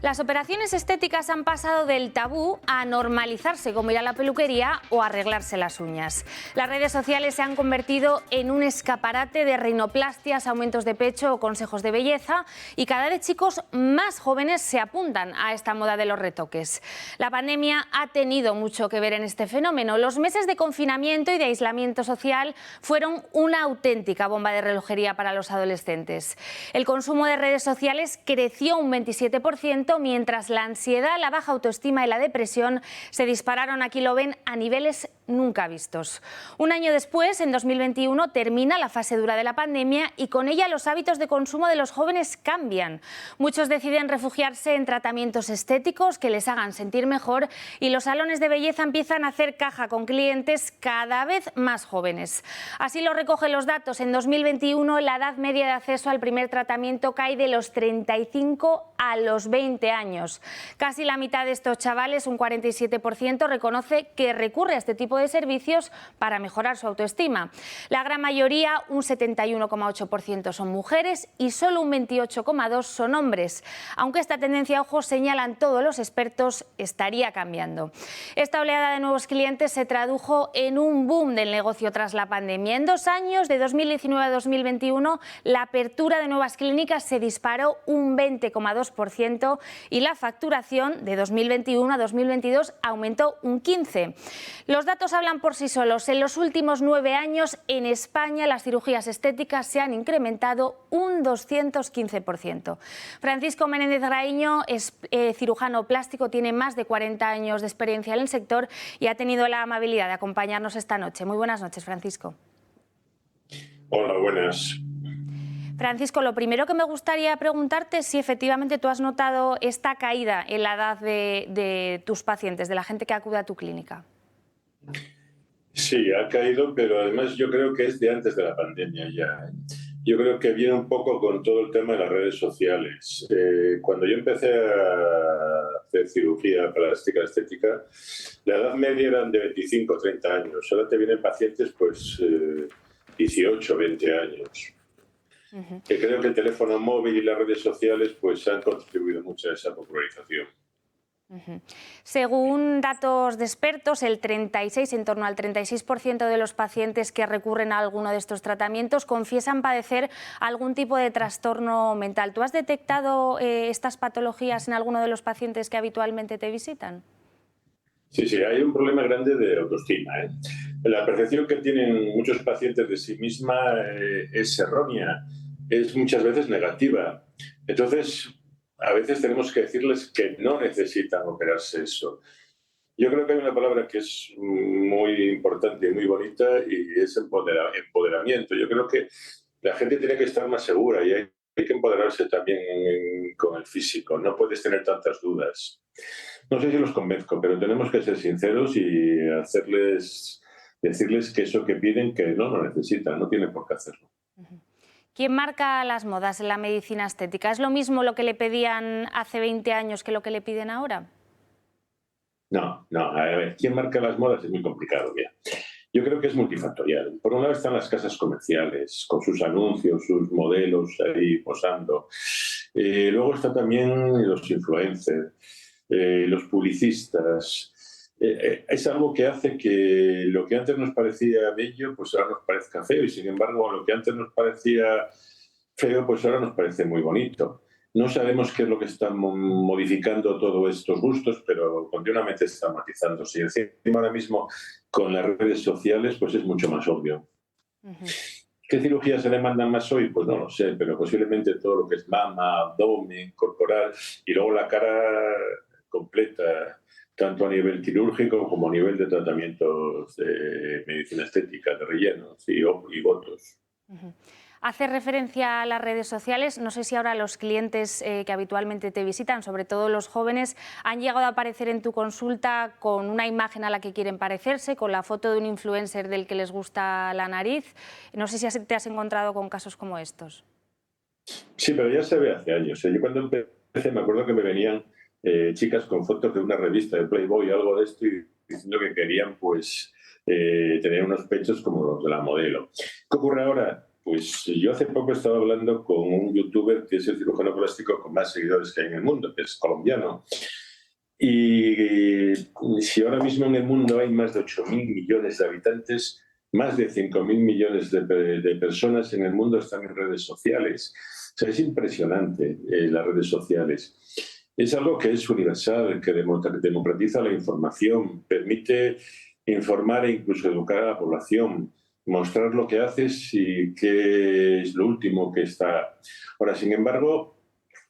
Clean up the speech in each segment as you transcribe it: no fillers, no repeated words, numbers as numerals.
Las operaciones estéticas han pasado del tabú a normalizarse, como ir a la peluquería o arreglarse las uñas. Las redes sociales se han convertido en un escaparate de rinoplastias, aumentos de pecho o consejos de belleza, y cada vez chicos más jóvenes se apuntan a esta moda de los retoques. La pandemia ha tenido mucho que ver en este fenómeno. Los meses de confinamiento y de aislamiento social fueron una auténtica bomba de relojería para los adolescentes. El consumo de redes sociales creció un 27%, mientras la ansiedad, la baja autoestima y la depresión se dispararon, aquí lo ven, a niveles nunca vistos. Un año después, en 2021, termina la fase dura de la pandemia y con ella los hábitos de consumo de los jóvenes cambian. Muchos deciden refugiarse en tratamientos estéticos que les hagan sentir mejor y los salones de belleza empiezan a hacer caja con clientes cada vez más jóvenes. Así lo recogen los datos. En 2021, la edad media de acceso al primer tratamiento cae de los 35 a los 20 años. Casi la mitad de estos chavales, un 47%, reconoce que recurre a este tipo de servicios para mejorar su autoestima. La gran mayoría, un 71,8%, son mujeres y solo un 28,2% son hombres. Aunque esta tendencia, ojo, señalan todos los expertos, estaría cambiando. Esta oleada de nuevos clientes se tradujo en un boom del negocio tras la pandemia. En 2 años, de 2019 a 2021, la apertura de nuevas clínicas se disparó un 20,2% y la facturación de 2021 a 2022 aumentó un 15%. Los datos hablan por sí solos. En los últimos 9 años en España las cirugías estéticas se han incrementado un 215%. Francisco Menéndez Graíño es cirujano plástico, tiene más de 40 años de experiencia en el sector y ha tenido la amabilidad de acompañarnos esta noche. Muy buenas noches, Francisco. Hola, buenas. Francisco, lo primero que me gustaría preguntarte es si efectivamente tú has notado esta caída en la edad de tus pacientes, de la gente que acude a tu clínica. Sí, ha caído, pero además yo creo que es de antes de la pandemia ya. Yo creo que viene un poco con todo el tema de las redes sociales. Cuando yo empecé a hacer cirugía plástica estética, la edad media eran de 25 o 30 años. Ahora te vienen pacientes 18, 20 años. Que creo que el teléfono móvil y las redes sociales pues han contribuido mucho a esa popularización. Según datos de expertos, en torno al 36% de los pacientes que recurren a alguno de estos tratamientos confiesan padecer algún tipo de trastorno mental. ¿Tú has detectado estas patologías en alguno de los pacientes que habitualmente te visitan? Sí, hay un problema grande de autoestima. La percepción que tienen muchos pacientes de sí misma es errónea, es muchas veces negativa. Entonces, a veces tenemos que decirles que no necesitan operarse eso. Yo creo que hay una palabra que es muy importante y muy bonita y es empoderamiento. Yo creo que la gente tiene que estar más segura y hay que empoderarse también con el físico. No puedes tener tantas dudas. No sé si los convenzco, pero tenemos que ser sinceros y decirles que eso que piden, que no lo necesitan, no tienen por qué hacerlo. ¿Quién marca las modas en la medicina estética? ¿Es lo mismo lo que le pedían hace 20 años que lo que le piden ahora? No, a ver, ¿quién marca las modas? Es muy complicado, mira. Yo creo que es multifactorial. Por un lado están las casas comerciales, con sus anuncios, sus modelos ahí posando. Luego están también los influencers, los publicistas. Es algo que hace que lo que antes nos parecía bello, pues ahora nos parezca feo, y sin embargo lo que antes nos parecía feo, pues ahora nos parece muy bonito. No sabemos qué es lo que están modificando todos estos gustos, pero continuamente están matizándose. Y encima ahora mismo con las redes sociales pues es mucho más obvio. ¿Qué cirugías se demandan más hoy? Pues no lo sé, pero posiblemente todo lo que es mama, abdomen, corporal y luego la cara completa, tanto a nivel quirúrgico como a nivel de tratamientos de medicina estética, de rellenos y botox. Hace referencia a las redes sociales. No sé si ahora los clientes que habitualmente te visitan, sobre todo los jóvenes, han llegado a aparecer en tu consulta con una imagen a la que quieren parecerse, con la foto de un influencer del que les gusta la nariz. No sé si te has encontrado con casos como estos. Sí, pero ya se ve hace años. Yo cuando empecé me acuerdo que me venían chicas con fotos de una revista de Playboy o algo de esto y diciendo que querían pues tener unos pechos como los de la modelo. ¿Qué ocurre ahora? Pues yo hace poco estaba hablando con un youtuber que es el cirujano plástico con más seguidores que hay en el mundo, que es colombiano. Y si ahora mismo en el mundo hay más de 8.000 millones de habitantes, más de 5.000 millones de personas en el mundo están en redes sociales. O sea, es impresionante las redes sociales. Es algo que es universal, que democratiza la información, permite informar e incluso educar a la población, mostrar lo que haces y qué es lo último que está. Ahora, sin embargo,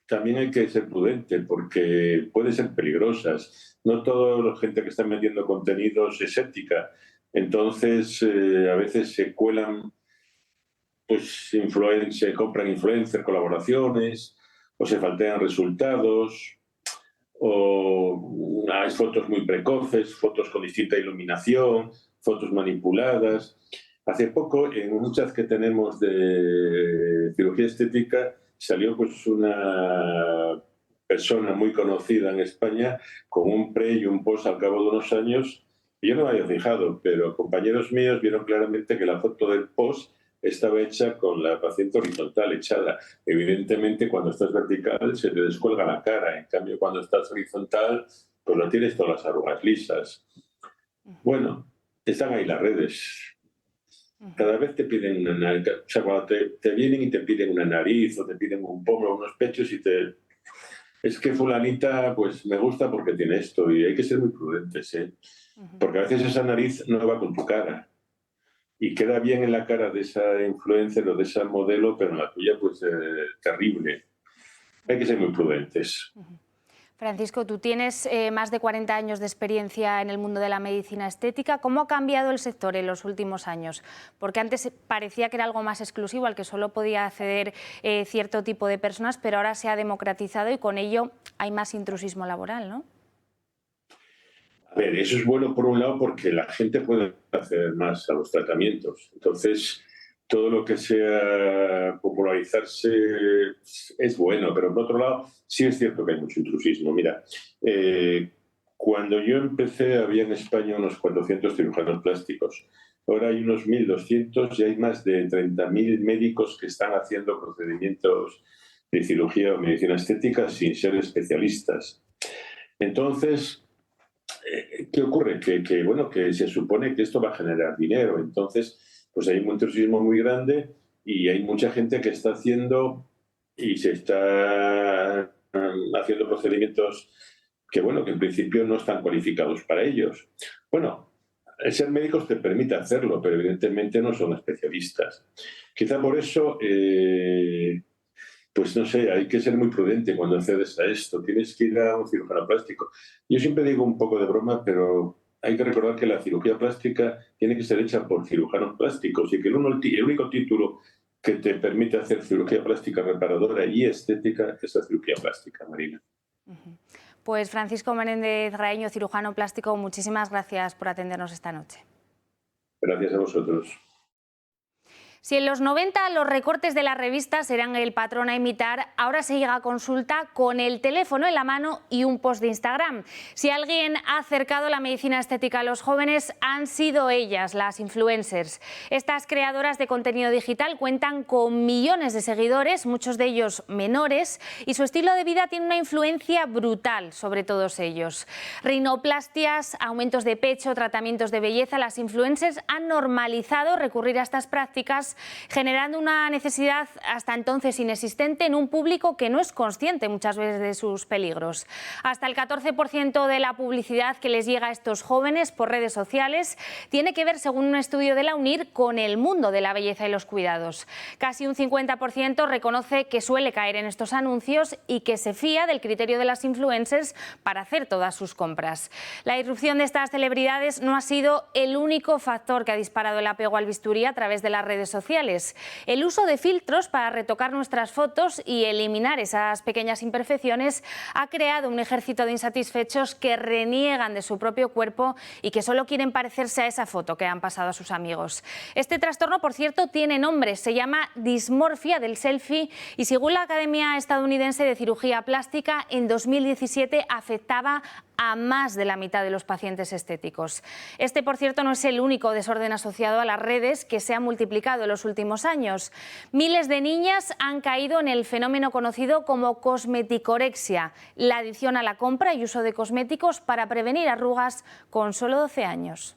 también hay que ser prudente porque pueden ser peligrosas. No toda la gente que está metiendo contenidos es ética. Entonces, a veces se cuelan, pues se compran influencers, colaboraciones, o se faltean resultados, o hay fotos muy precoces, fotos con distinta iluminación, fotos manipuladas. Hace poco, en un chat que tenemos de cirugía estética, salió pues una persona muy conocida en España con un pre y un post al cabo de unos años. Y yo no me había fijado, pero compañeros míos vieron claramente que la foto del post estaba hecha con la paciente horizontal echada. Evidentemente, cuando estás vertical se te descuelga la cara. En cambio, cuando estás horizontal, pues no tienes todas las arrugas lisas. Bueno, están ahí las redes. Cada vez te piden una nariz. O sea, cuando te vienen y te piden una nariz o te piden un pómulo, unos pechos y te... Es que fulanita, pues me gusta porque tiene esto y hay que ser muy prudentes, ¿eh? Porque a veces esa nariz no va con tu cara. Y queda bien en la cara de esa influencer o de esa modelo, pero en la tuya, pues, terrible. Hay que ser muy prudentes. Francisco, tú tienes más de 40 años de experiencia en el mundo de la medicina estética. ¿Cómo ha cambiado el sector en los últimos años? Porque antes parecía que era algo más exclusivo, al que solo podía acceder cierto tipo de personas, pero ahora se ha democratizado y con ello hay más intrusismo laboral, ¿no? A ver, eso es bueno por un lado porque la gente puede acceder más a los tratamientos. Entonces, todo lo que sea popularizarse es bueno, pero por otro lado, sí es cierto que hay mucho intrusismo. Mira, cuando yo empecé había en España unos 400 cirujanos plásticos. Ahora hay unos 1.200 y hay más de 30.000 médicos que están haciendo procedimientos de cirugía o medicina estética sin ser especialistas. Entonces, ¿qué ocurre? Bueno, que se supone que esto va a generar dinero. Entonces, pues hay un intrusismo muy grande y hay mucha gente que está haciendo y se está haciendo procedimientos que, bueno, que en principio no están cualificados para ellos. Bueno, el ser médicos te permite hacerlo, pero evidentemente no son especialistas. Quizá por eso... pues no sé, hay que ser muy prudente cuando accedes a esto. Tienes que ir a un cirujano plástico. Yo siempre digo un poco de broma, pero hay que recordar que la cirugía plástica tiene que ser hecha por cirujanos plásticos y que el único título que te permite hacer cirugía plástica reparadora y estética es la cirugía plástica, Marina. Pues Francisco Menéndez Raeño, cirujano plástico, muchísimas gracias por atendernos esta noche. Gracias a vosotros. Si en los 90 los recortes de las revistas eran el patrón a imitar, ahora se llega a consulta con el teléfono en la mano y un post de Instagram. Si alguien ha acercado la medicina estética a los jóvenes, han sido ellas, las influencers. Estas creadoras de contenido digital cuentan con millones de seguidores, muchos de ellos menores, y su estilo de vida tiene una influencia brutal sobre todos ellos. Rinoplastias, aumentos de pecho, tratamientos de belleza, las influencers han normalizado recurrir a estas prácticas, generando una necesidad hasta entonces inexistente en un público que no es consciente muchas veces de sus peligros. Hasta el 14% de la publicidad que les llega a estos jóvenes por redes sociales tiene que ver, según un estudio de la UNIR, con el mundo de la belleza y los cuidados. Casi un 50% reconoce que suele caer en estos anuncios y que se fía del criterio de las influencers para hacer todas sus compras. La irrupción de estas celebridades no ha sido el único factor que ha disparado el apego al bisturí a través de las redes sociales. El uso de filtros para retocar nuestras fotos y eliminar esas pequeñas imperfecciones ha creado un ejército de insatisfechos que reniegan de su propio cuerpo y que solo quieren parecerse a esa foto que han pasado a sus amigos. Este trastorno, por cierto, tiene nombre, se llama dismorfia del selfie y según la Academia Estadounidense de Cirugía Plástica, en 2017 afectaba a más de la mitad de los pacientes estéticos. Este, por cierto, no es el único desorden asociado a las redes que se ha multiplicado en los últimos años. Miles de niñas han caído en el fenómeno conocido como cosmeticorexia, la adicción a la compra y uso de cosméticos para prevenir arrugas con solo 12 años.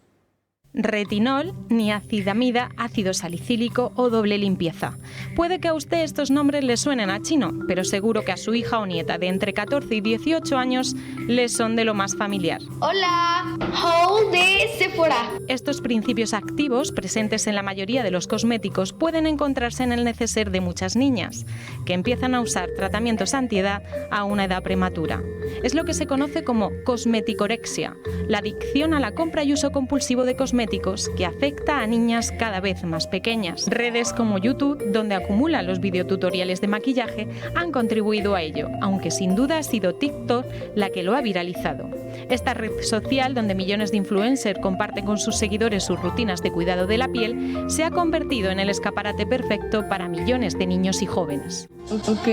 Retinol, niacinamida, ácido salicílico o doble limpieza. Puede que a usted estos nombres le suenen a chino, pero seguro que a su hija o nieta de entre 14 y 18 años les son de lo más familiar. Hola, Haul de Sephora. Estos principios activos, presentes en la mayoría de los cosméticos, pueden encontrarse en el neceser de muchas niñas, que empiezan a usar tratamientos antiedad a una edad prematura. Es lo que se conoce como cosmeticorexia, la adicción a la compra y uso compulsivo de cosméticos que afecta a niñas cada vez más pequeñas. Redes como YouTube, donde acumulan los videotutoriales de maquillaje, han contribuido a ello, aunque sin duda ha sido TikTok la que lo ha viralizado. Esta red social, donde millones de influencers comparten con sus seguidores sus rutinas de cuidado de la piel, se ha convertido en el escaparate perfecto para millones de niños y jóvenes. Ok,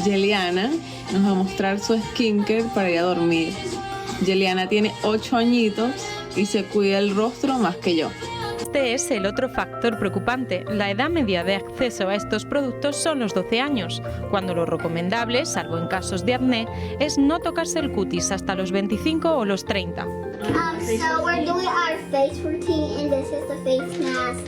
Yeliana nos va a mostrar su skincare para ir a dormir. Yeliana tiene 8 añitos y se cuida el rostro más que yo. Este es el otro factor preocupante. La edad media de acceso a estos productos son los 12 años, cuando lo recomendable, salvo en casos de acné, es no tocarse el cutis hasta los 25 o los 30. So we're doing our face routine and this is the face mask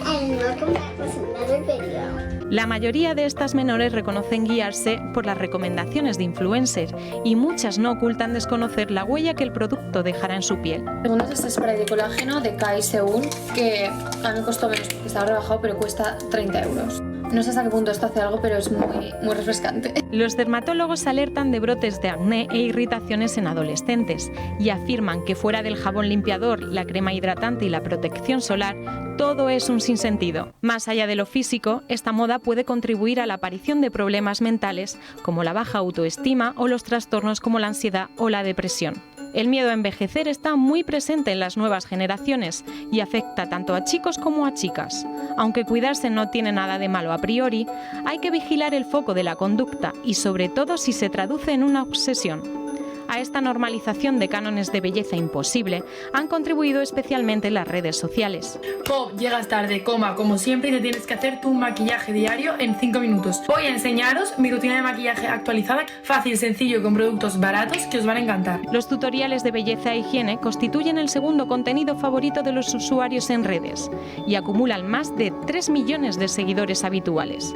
and welcome back with another video. La mayoría de estas menores reconocen guiarse por las recomendaciones de influencers y muchas no ocultan desconocer la huella que el producto dejará en su piel. El segundo es este spray de colágeno de Kai Seun, que a mí me costó menos porque estaba rebajado, pero cuesta 30 euros. No sé hasta qué punto esto hace algo, pero es muy refrescante. Los dermatólogos alertan de brotes de acné e irritaciones en adolescentes y afirman que fuera del jabón limpiador, la crema hidratante y la protección solar, todo es un sinsentido. Más allá de lo físico, esta moda puede contribuir a la aparición de problemas mentales como la baja autoestima o los trastornos como la ansiedad o la depresión. El miedo a envejecer está muy presente en las nuevas generaciones y afecta tanto a chicos como a chicas. Aunque cuidarse no tiene nada de malo a priori, hay que vigilar el foco de la conducta y sobre todo si se traduce en una obsesión. A esta normalización de cánones de belleza imposible han contribuido especialmente las redes sociales. Pop, llegas tarde, como siempre, y te tienes que hacer tu maquillaje diario en 5 minutos. Voy a enseñaros mi rutina de maquillaje actualizada, fácil, sencillo y con productos baratos que os van a encantar. Los tutoriales de belleza e higiene constituyen el segundo contenido favorito de los usuarios en redes y acumulan más de 3 millones de seguidores habituales.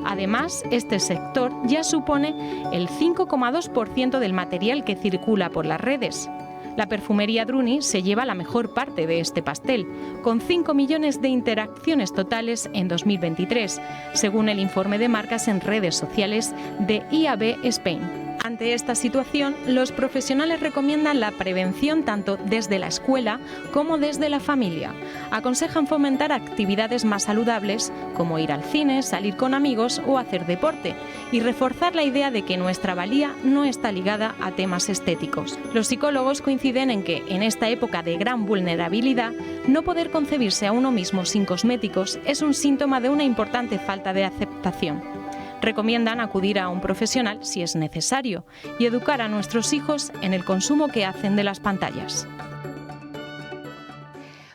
Además, este sector ya supone el 5,2% del material que circula por las redes. La perfumería Druni se lleva la mejor parte de este pastel, con 5 millones de interacciones totales en 2023, según el informe de marcas en redes sociales de IAB Spain. Ante esta situación, los profesionales recomiendan la prevención tanto desde la escuela como desde la familia. Aconsejan fomentar actividades más saludables, como ir al cine, salir con amigos o hacer deporte, y reforzar la idea de que nuestra valía no está ligada a temas estéticos. Los psicólogos coinciden en que, en esta época de gran vulnerabilidad, no poder concebirse a uno mismo sin cosméticos es un síntoma de una importante falta de aceptación. Recomiendan acudir a un profesional si es necesario y educar a nuestros hijos en el consumo que hacen de las pantallas.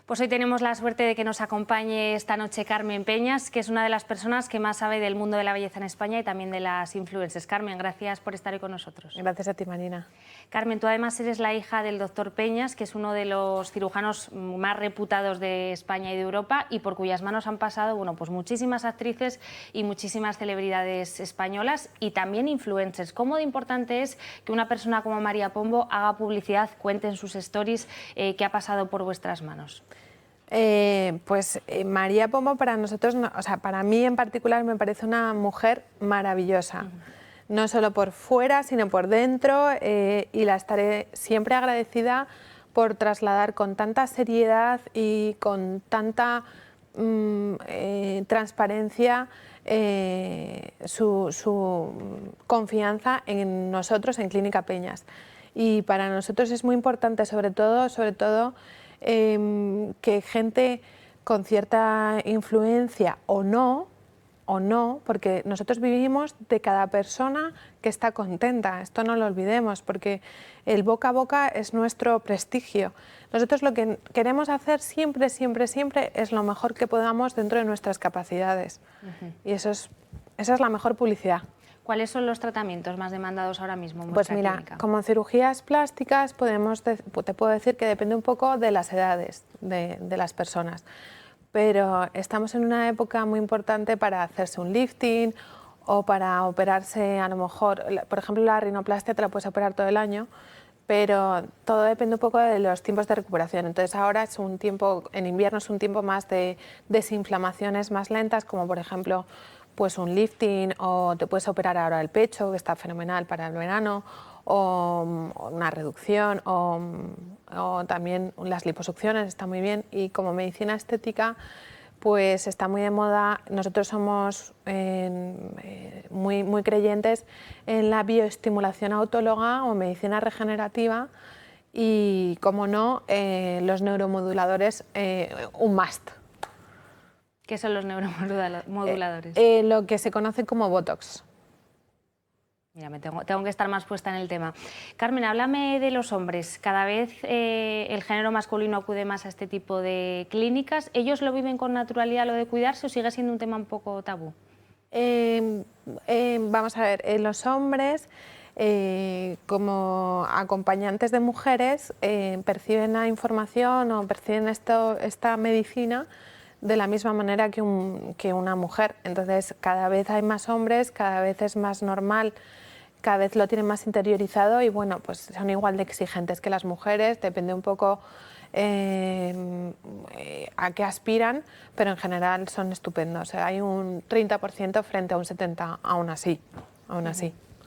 Pues hoy tenemos la suerte de que nos acompañe esta noche Carmen Peñas, que es una de las personas que más sabe del mundo de la belleza en España y también de las influencers. Carmen, gracias por estar hoy con nosotros. Gracias a ti, Marina. Carmen, tú además eres la hija del doctor Peñas, que es uno de los cirujanos más reputados de España y de Europa y por cuyas manos han pasado pues muchísimas actrices y muchísimas celebridades españolas y también influencers. ¿Cómo de importante es que una persona como María Pombo haga publicidad, cuente en sus stories qué ha pasado por vuestras manos? María Pombo para nosotros, para mí en particular me parece una mujer maravillosa. No solo por fuera, sino por dentro, y la estaré siempre agradecida por trasladar con tanta seriedad y con tanta transparencia su confianza en nosotros, en Clínica Peñas. Y para nosotros es muy importante, sobre todo, que gente con cierta influencia o no o no, porque nosotros vivimos de cada persona que está contenta, esto no lo olvidemos, porque el boca a boca es nuestro prestigio. Nosotros lo que queremos hacer siempre, siempre, siempre es lo mejor que podamos dentro de nuestras capacidades. Y esa es la mejor publicidad. ¿Cuáles son los tratamientos más demandados ahora mismo en Pues vuestra mira, clínica? como en cirugías plásticas te puedo decir que depende un poco de las edades de las personas, pero estamos en una época muy importante para hacerse un lifting o para operarse, a lo mejor, por ejemplo, la rinoplastia te la puedes operar todo el año, pero todo depende un poco de los tiempos de recuperación. Entonces ahora es un tiempo, en invierno es un tiempo más de desinflamaciones más lentas, como por ejemplo pues un lifting, o te puedes operar ahora el pecho, que está fenomenal para el verano, o una reducción, o también las liposucciones, está muy bien. Y como medicina estética, pues está muy de moda. Nosotros somos muy creyentes en la bioestimulación autóloga o medicina regenerativa y, como no, los neuromoduladores, un must. ¿Qué son los neuromoduladores? Lo que se conoce como Botox. Mira, tengo que estar más puesta en el tema. Carmen, háblame de los hombres. Cada vez el género masculino acude más a este tipo de clínicas. ¿Ellos lo viven con naturalidad, lo de cuidarse, o sigue siendo un tema un poco tabú? Vamos a ver, los hombres, como acompañantes de mujeres, perciben la información o perciben esta medicina de la misma manera que una mujer. Entonces, cada vez hay más hombres, cada vez es más normal, cada vez lo tienen más interiorizado y, bueno, pues son igual de exigentes que las mujeres, depende un poco a qué aspiran, pero en general son estupendos. Hay un 30% frente a un 70%, aún así.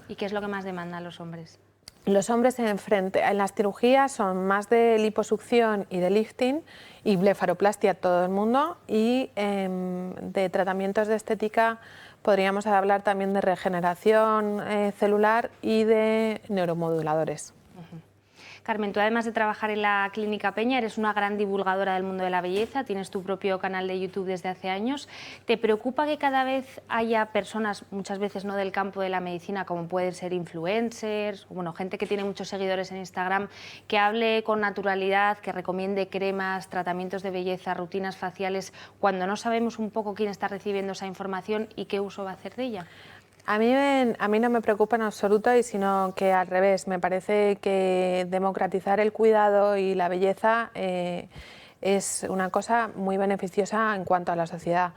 ¿Y qué es lo que más demandan los hombres? Los hombres en las cirugías son más de liposucción y de lifting y blefaroplastia todo el mundo, y de tratamientos de estética podríamos hablar también de regeneración celular y de neuromoduladores. Carmen, tú además de trabajar en la Clínica Peña, eres una gran divulgadora del mundo de la belleza, tienes tu propio canal de YouTube desde hace años. ¿Te preocupa que cada vez haya personas, muchas veces no del campo de la medicina, como pueden ser influencers, bueno, gente que tiene muchos seguidores en Instagram, que hable con naturalidad, que recomiende cremas, tratamientos de belleza, rutinas faciales, cuando no sabemos un poco quién está recibiendo esa información y qué uso va a hacer de ella? A mí no me preocupa en absoluto, sino que al revés, me parece que democratizar el cuidado y la belleza es una cosa muy beneficiosa en cuanto a la sociedad.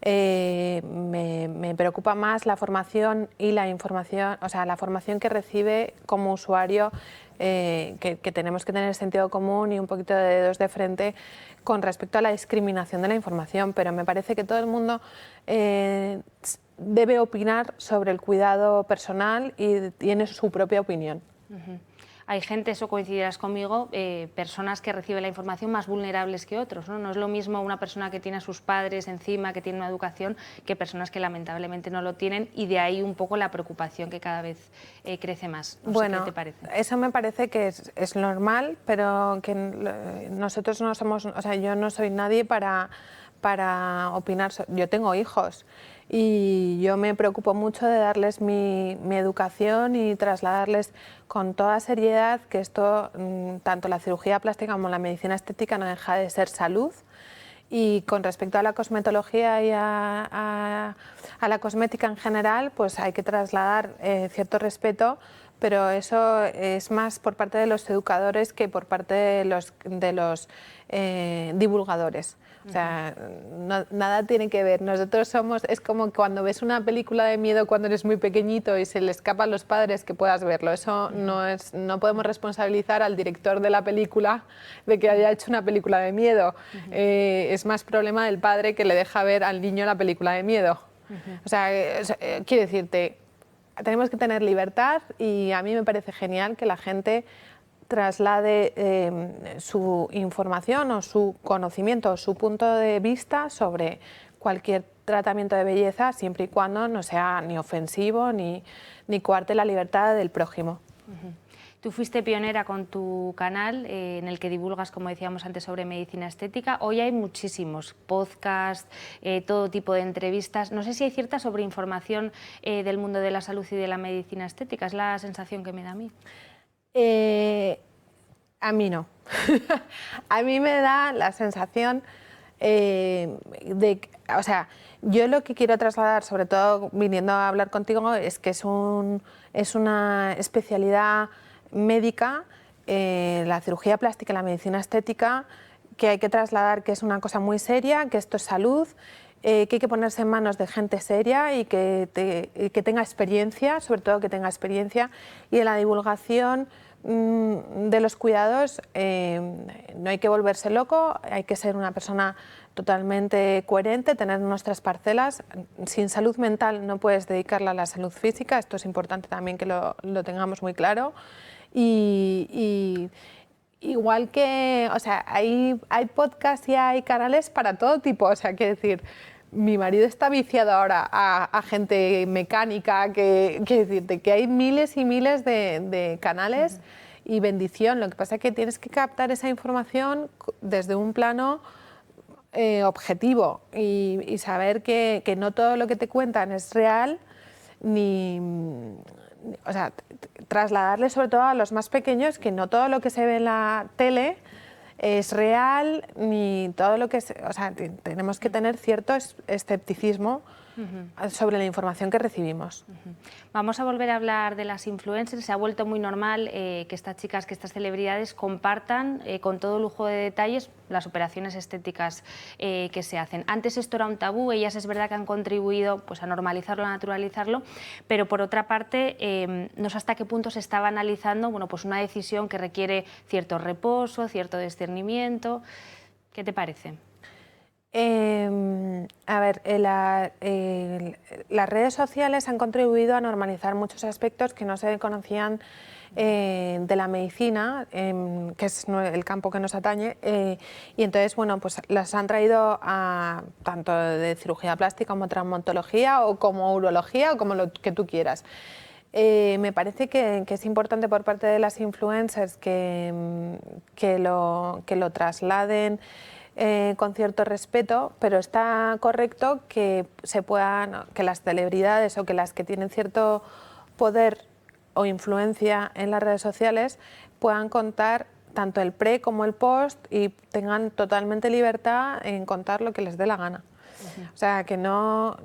Me preocupa más la formación y la información, o sea, la formación que recibe como usuario, que tenemos que tener sentido común y un poquito de dedos de frente con respecto a la discriminación de la información, pero me parece que todo el mundo debe opinar sobre el cuidado personal y tiene su propia opinión. Hay gente, eso coincidirás conmigo, personas que reciben la información más vulnerables que otros, ¿no? No es lo mismo una persona que tiene a sus padres encima, que tiene una educación, que personas que lamentablemente no lo tienen, y de ahí un poco la preocupación que cada vez crece más. No sé qué te parece. Eso me parece que es normal, pero que nosotros no somos, o sea, yo no soy nadie para opinar. Yo tengo hijos y yo me preocupo mucho de darles mi educación y trasladarles con toda seriedad que esto, tanto la cirugía plástica como la medicina estética, no deja de ser salud. Y con respecto a la cosmetología y a la cosmética en general, pues hay que trasladar cierto respeto, pero eso es más por parte de los educadores que por parte de los divulgadores. O sea, nada tiene que ver. Nosotros es como cuando ves una película de miedo cuando eres muy pequeñito y se le escapa a los padres, que puedas verlo. Eso no podemos responsabilizar al director de la película de que haya hecho una película de miedo. Es más problema del padre que le deja ver al niño la película de miedo. O sea, quiero decirte, tenemos que tener libertad, y a mí me parece genial que la gente traslade su información o su conocimiento o su punto de vista sobre cualquier tratamiento de belleza, siempre y cuando no sea ni ofensivo ni coarte la libertad del prójimo. Tú fuiste pionera con tu canal en el que divulgas, como decíamos antes, sobre medicina estética. Hoy hay muchísimos podcasts, todo tipo de entrevistas. No sé si hay cierta sobreinformación del mundo de la salud y de la medicina estética. Es la sensación que me da a mí. A mí no. A mí me da la sensación o sea, yo lo que quiero trasladar, sobre todo viniendo a hablar contigo, es que es una especialidad médica, la cirugía plástica y la medicina estética, que hay que trasladar que es una cosa muy seria, que esto es salud, que hay que ponerse en manos de gente seria y que tenga experiencia, sobre todo que tenga experiencia, y en la divulgación de los cuidados no hay que volverse loco, hay que ser una persona totalmente coherente, tener nuestras parcelas. Sin salud mental no puedes dedicarla a la salud física, esto es importante también que lo tengamos muy claro. Y igual que, o sea, hay podcasts y hay canales para todo tipo, o sea, quiero decir, mi marido está viciado ahora a gente mecánica, que hay miles y miles de canales y bendición. Lo que pasa es que tienes que captar esa información desde un plano objetivo y saber que no todo lo que te cuentan es real, o sea, trasladarle sobre todo a los más pequeños que no todo lo que se ve en la tele es real, ni todo lo que o sea, tenemos que tener cierto escepticismo sobre la información que recibimos. Vamos a volver a hablar de las influencers. Se ha vuelto muy normal que estas chicas, que estas celebridades compartan con todo lujo de detalles las operaciones estéticas que se hacen. Antes esto era un tabú, ellas es verdad que han contribuido pues, a normalizarlo, a naturalizarlo, pero por otra parte no sé hasta qué punto se estaba analizando pues una decisión que requiere cierto reposo, cierto discernimiento. ¿Qué te parece? A ver, las redes sociales han contribuido a normalizar muchos aspectos que no se conocían de la medicina, que es el campo que nos atañe, y entonces, bueno, pues las han traído a tanto de cirugía plástica como traumatología o como urología o como lo que tú quieras. Me parece que es importante por parte de las influencers que lo trasladen con cierto respeto, pero está correcto que que las celebridades o que las que tienen cierto poder o influencia en las redes sociales puedan contar tanto el pre como el post y tengan totalmente libertad en contar lo que les dé la gana. O sea, que no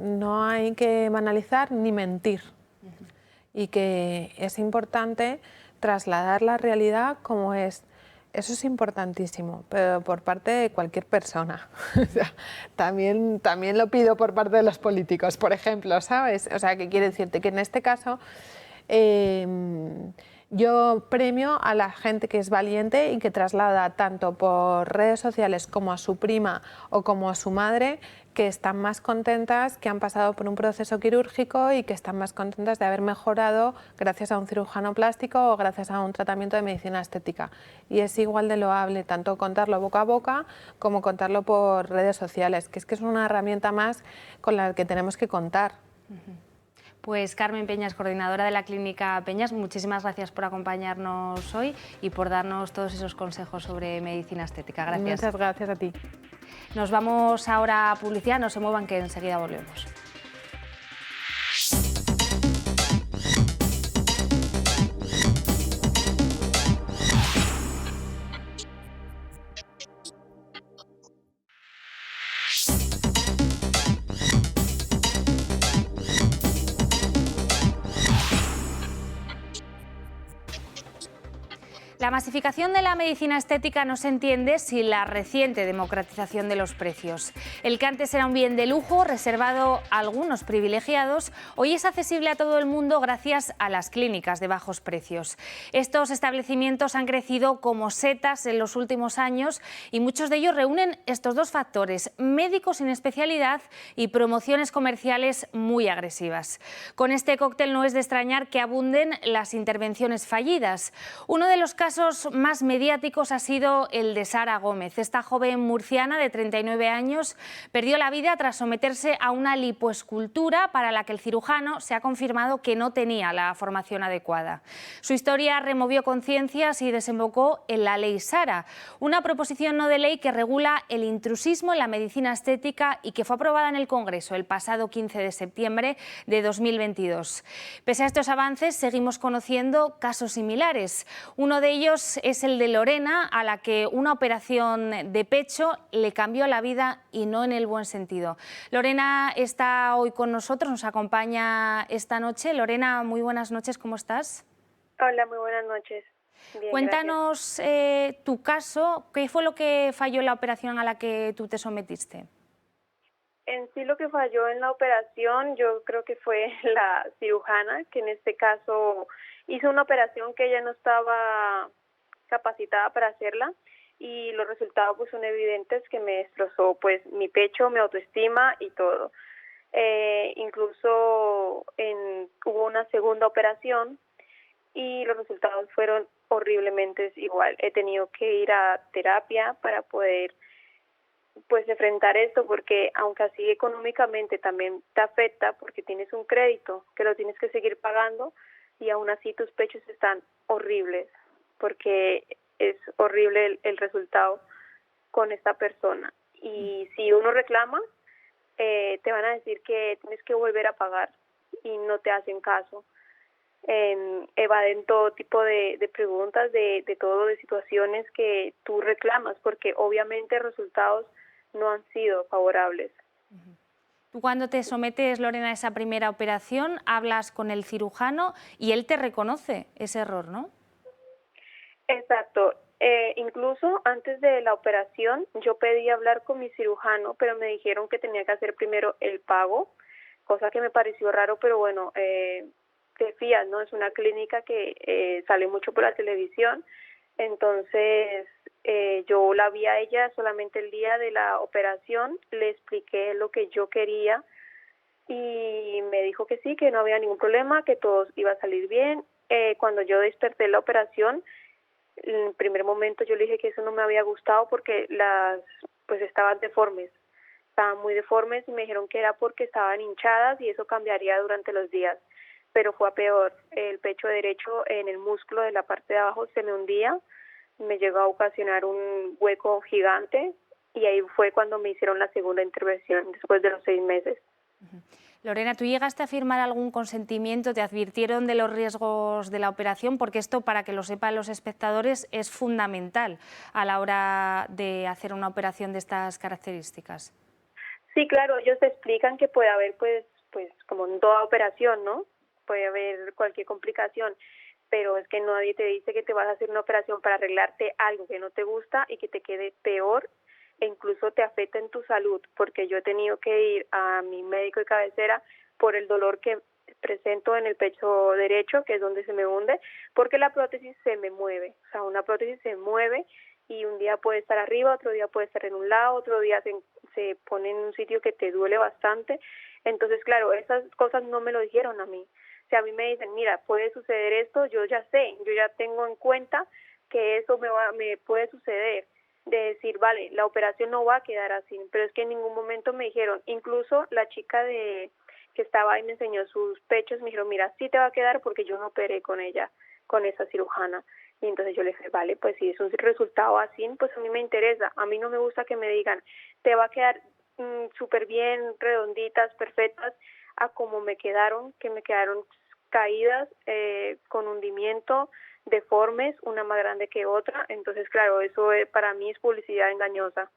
hay que banalizar ni mentir. Y que es importante trasladar la realidad como es. Eso es importantísimo, pero por parte de cualquier persona. O sea, también lo pido por parte de los políticos, por ejemplo, ¿sabes? O sea, que quiere decirte que en este caso yo premio a la gente que es valiente y que traslada tanto por redes sociales como a su prima o como a su madre, que están más contentas, que han pasado por un proceso quirúrgico y que están más contentas de haber mejorado gracias a un cirujano plástico o gracias a un tratamiento de medicina estética. Y es igual de loable tanto contarlo boca a boca como contarlo por redes sociales, que es una herramienta más con la que tenemos que contar. Pues Carmen Peñas, coordinadora de la Clínica Peñas, muchísimas gracias por acompañarnos hoy y por darnos todos esos consejos sobre medicina estética. Gracias. Muchas gracias a ti. Nos vamos ahora a publicidad, no se muevan que enseguida volvemos. La masificación de la medicina estética no se entiende sin la reciente democratización de los precios. El que antes era un bien de lujo reservado a algunos privilegiados, hoy es accesible a todo el mundo gracias a las clínicas de bajos precios. Estos establecimientos han crecido como setas en los últimos años y muchos de ellos reúnen estos dos factores: médicos sin especialidad y promociones comerciales muy agresivas. Con este cóctel no es de extrañar que abunden las intervenciones fallidas. Uno de los casos casos más mediáticos ha sido el de Sara Gómez. Esta joven murciana de 39 años perdió la vida tras someterse a una lipoescultura para la que el cirujano se ha confirmado que no tenía la formación adecuada. Su historia removió conciencias y desembocó en la Ley Sara, una proposición no de ley que regula el intrusismo en la medicina estética y que fue aprobada en el Congreso el pasado 15 de septiembre de 2022. Pese a estos avances, seguimos conociendo casos similares. Uno de ellos es el de Lorena, a la que una operación de pecho le cambió la vida y no en el buen sentido. Lorena está hoy con nosotros, nos acompaña esta noche. Lorena, muy buenas noches, ¿cómo estás? Hola, muy buenas noches. Bien, cuéntanos tu caso, ¿qué fue lo que falló en la operación a la que tú te sometiste? En sí lo que falló en la operación yo creo que fue la cirujana, que en este caso hizo una operación que ella no estaba capacitada para hacerla y los resultados pues son evidentes, que me destrozó pues mi pecho, mi autoestima y todo. Incluso hubo una segunda operación y los resultados fueron horriblemente igual. He tenido que ir a terapia para poder pues enfrentar esto, porque aunque así económicamente también te afecta porque tienes un crédito que lo tienes que seguir pagando y aún así tus pechos están horribles porque es horrible el resultado con esta persona. Y si uno reclama, te van a decir que tienes que volver a pagar y no te hacen caso. Evaden todo tipo de preguntas, de todo, de situaciones que tú reclamas, porque obviamente resultados no han sido favorables. Tú cuando te sometes, Lorena, a esa primera operación, hablas con el cirujano y él te reconoce ese error, ¿no? Exacto. Incluso antes de la operación yo pedí hablar con mi cirujano, pero me dijeron que tenía que hacer primero el pago, cosa que me pareció raro, pero bueno, te fías, ¿no? Es una clínica que sale mucho por la televisión, entonces yo la vi a ella solamente el día de la operación, le expliqué lo que yo quería y me dijo que sí, que no había ningún problema, que todo iba a salir bien. Cuando yo desperté la operación, en el primer momento yo le dije que eso no me había gustado porque pues estaban deformes, estaban muy deformes y me dijeron que era porque estaban hinchadas y eso cambiaría durante los días, pero fue a peor. El pecho derecho, en el músculo de la parte de abajo se me hundía, me llegó a ocasionar un hueco gigante y ahí fue cuando me hicieron la segunda intervención después de los 6 meses. Lorena, ¿tú llegaste a firmar algún consentimiento? ¿Te advirtieron de los riesgos de la operación? Porque esto, para que lo sepan los espectadores, es fundamental a la hora de hacer una operación de estas características. Sí, claro, ellos te explican que puede haber, pues como en toda operación, ¿no? Puede haber cualquier complicación, pero es que nadie te dice que te vas a hacer una operación para arreglarte algo que no te gusta y que te quede peor e incluso te afecta en tu salud, porque yo he tenido que ir a mi médico de cabecera por el dolor que presento en el pecho derecho, que es donde se me hunde, porque la prótesis se me mueve, o sea, una prótesis se mueve y un día puede estar arriba, otro día puede estar en un lado, otro día se pone en un sitio que te duele bastante. Entonces, claro, esas cosas no me lo dijeron a mí. O sea, a mí me dicen, mira, puede suceder esto, yo ya sé, yo ya tengo en cuenta que eso me puede suceder, de decir, vale, la operación no va a quedar así, pero es que en ningún momento me dijeron, incluso la chica que estaba ahí me enseñó sus pechos, me dijeron, mira, sí te va a quedar porque yo no operé con ella, con esa cirujana. Y entonces yo le dije, vale, pues si es un resultado así, pues a mí me interesa, a mí no me gusta que me digan, te va a quedar súper bien, redonditas, perfectas, a como me quedaron, que me quedaron caídas, con hundimiento, deformes, una más grande que otra. Entonces, claro, eso para mí es publicidad engañosa.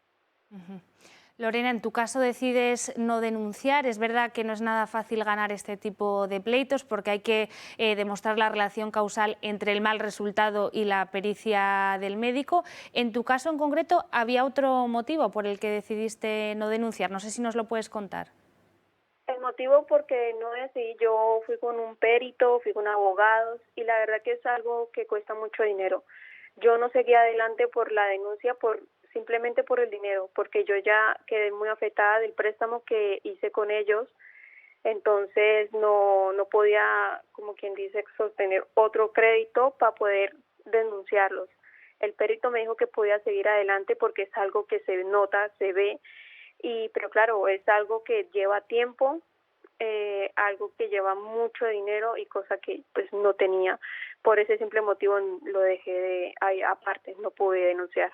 Lorena, en tu caso decides no denunciar. Es verdad que no es nada fácil ganar este tipo de pleitos porque hay que demostrar la relación causal entre el mal resultado y la pericia del médico. En tu caso en concreto, ¿había otro motivo por el que decidiste no denunciar? No sé si nos lo puedes contar. El motivo porque no es así, yo fui con un perito, fui con abogados y la verdad que es algo que cuesta mucho dinero. Yo no seguí adelante por la denuncia simplemente por el dinero, porque yo ya quedé muy afectada del préstamo que hice con ellos, entonces no podía, como quien dice, sostener otro crédito para poder denunciarlos. El perito me dijo que podía seguir adelante porque es algo que se nota, se ve, pero claro, es algo que lleva tiempo, algo que lleva mucho dinero y cosa que pues no tenía. Por ese simple motivo lo dejé de ahí aparte, no pude denunciar.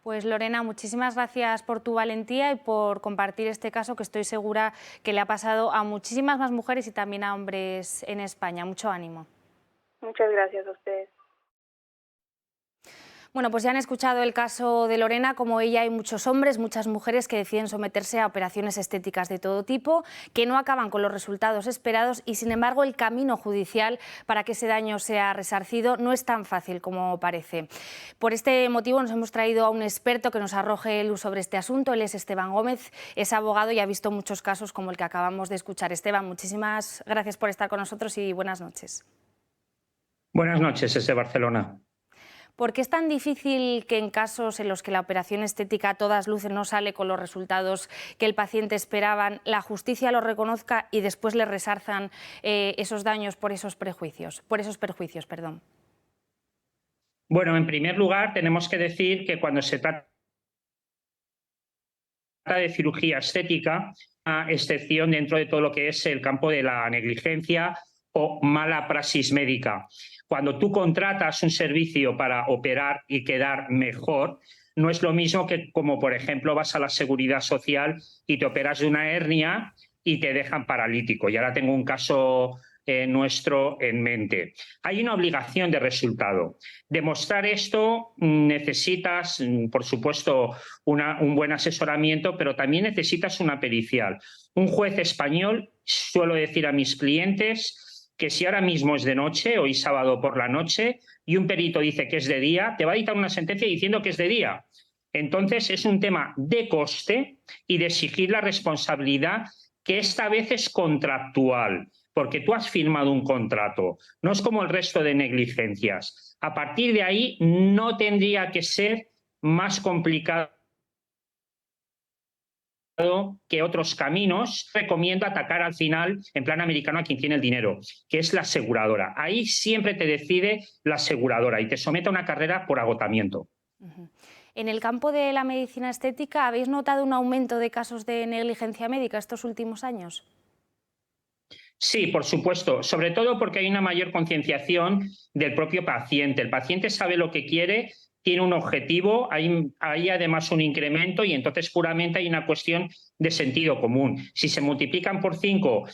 Pues Lorena, muchísimas gracias por tu valentía y por compartir este caso que estoy segura que le ha pasado a muchísimas más mujeres y también a hombres en España. Mucho ánimo. Muchas gracias a ustedes. Bueno, pues ya han escuchado el caso de Lorena. Como ella hay muchos hombres, muchas mujeres que deciden someterse a operaciones estéticas de todo tipo, que no acaban con los resultados esperados y, sin embargo, el camino judicial para que ese daño sea resarcido no es tan fácil como parece. Por este motivo nos hemos traído a un experto que nos arroje luz sobre este asunto. Él es Esteban Gómez, es abogado y ha visto muchos casos como el que acabamos de escuchar. Esteban, muchísimas gracias por estar con nosotros y buenas noches. Buenas noches, desde Barcelona. ¿Por qué es tan difícil que en casos en los que la operación estética a todas luces no sale con los resultados que el paciente esperaban, la justicia lo reconozca y después le resarzan esos daños por esos perjuicios? Bueno, en primer lugar, tenemos que decir que cuando se trata de cirugía estética, una excepción dentro de todo lo que es el campo de la negligencia o mala praxis médica. Cuando tú contratas un servicio para operar y quedar mejor, no es lo mismo que como, por ejemplo, vas a la Seguridad Social y te operas de una hernia y te dejan paralítico. Y ahora tengo un caso nuestro en mente. Hay una obligación de resultado. Demostrar esto necesitas, por supuesto, un buen asesoramiento, pero también necesitas una pericial. Un juez español, suelo decir a mis clientes, que si ahora mismo es de noche, hoy sábado por la noche, y un perito dice que es de día, te va a dictar una sentencia diciendo que es de día. Entonces es un tema de coste y de exigir la responsabilidad, que esta vez es contractual, porque tú has firmado un contrato, no es como el resto de negligencias. A partir de ahí no tendría que ser más complicado que otros caminos. Recomiendo atacar al final, en plan americano, a quien tiene el dinero, que es la aseguradora. Ahí siempre te decide la aseguradora y te somete a una carrera por agotamiento. En el campo de la medicina estética, ¿habéis notado un aumento de casos de negligencia médica estos últimos años? Sí, por supuesto, sobre todo porque hay una mayor concienciación del propio paciente. El paciente sabe lo que quiere, tiene un objetivo, hay además un incremento y entonces puramente hay una cuestión de sentido común. Si se multiplican por 5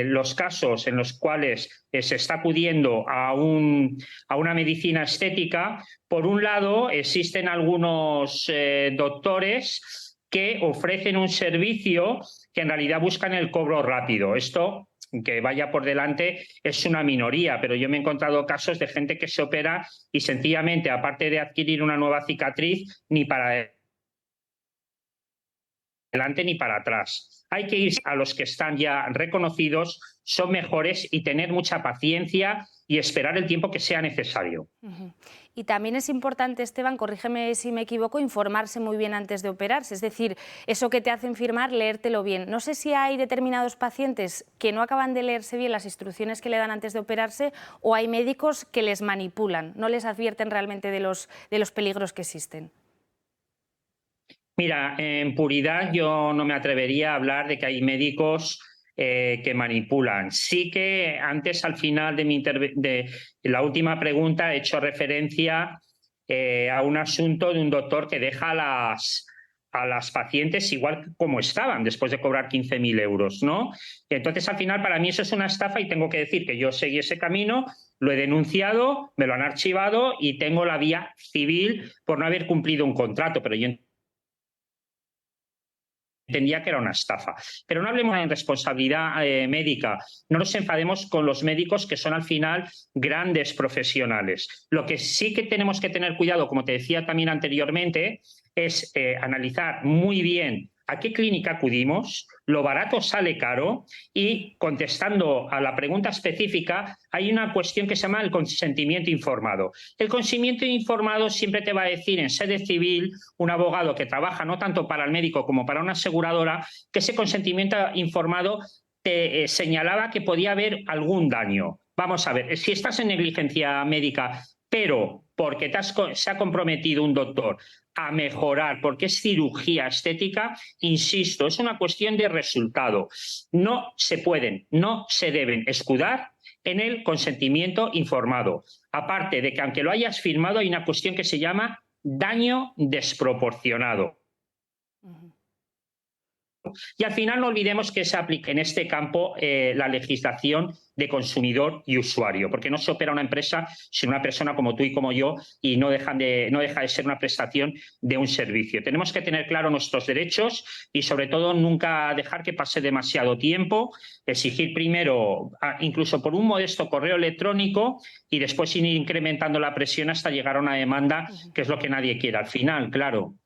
los casos en los cuales se está acudiendo a una medicina estética, por un lado existen algunos doctores que ofrecen un servicio que en realidad buscan el cobro rápido. Esto, que vaya por delante, es una minoría, pero yo me he encontrado casos de gente que se opera y sencillamente, aparte de adquirir una nueva cicatriz, ni para adelante ni para atrás. Hay que ir a los que están ya reconocidos, son mejores, y tener mucha paciencia y esperar el tiempo que sea necesario. Y también es importante, Esteban, corrígeme si me equivoco, informarse muy bien antes de operarse. Es decir, eso que te hacen firmar, leértelo bien. No sé si hay determinados pacientes que no acaban de leerse bien las instrucciones que le dan antes de operarse, o hay médicos que les manipulan, no les advierten realmente de los peligros que existen. Mira, en puridad yo no me atrevería a hablar de que hay médicos que manipulan. Sí que antes, al final de la última pregunta, he hecho referencia a un asunto de un doctor que deja a las pacientes igual como estaban después de cobrar 15.000 euros, ¿no? Entonces, al final, para mí eso es una estafa y tengo que decir que yo seguí ese camino, lo he denunciado, me lo han archivado y tengo la vía civil por no haber cumplido un contrato, pero yo entendía que era una estafa. Pero no hablemos de responsabilidad médica, no nos enfademos con los médicos, que son al final grandes profesionales. Lo que sí que tenemos que tener cuidado, como te decía también anteriormente, es analizar muy bien a qué clínica acudimos, lo barato sale caro, y contestando a la pregunta específica, hay una cuestión que se llama el consentimiento informado. El consentimiento informado siempre te va a decir en sede civil un abogado que trabaja no tanto para el médico como para una aseguradora, que ese consentimiento informado te señalaba que podía haber algún daño. Vamos a ver, si estás en negligencia médica, pero porque se ha comprometido un doctor a mejorar, porque es cirugía estética, insisto, es una cuestión de resultado. No se pueden, no se deben escudar en el consentimiento informado. Aparte de que aunque lo hayas firmado, hay una cuestión que se llama daño desproporcionado. Y al final no olvidemos que se aplica en este campo la legislación de consumidor y usuario, porque no se opera una empresa sino una persona como tú y como yo, y no deja de ser una prestación de un servicio. Tenemos que tener claro nuestros derechos y sobre todo nunca dejar que pase demasiado tiempo, exigir primero incluso por un modesto correo electrónico y después ir incrementando la presión hasta llegar a una demanda, que es lo que nadie quiere al final, claro.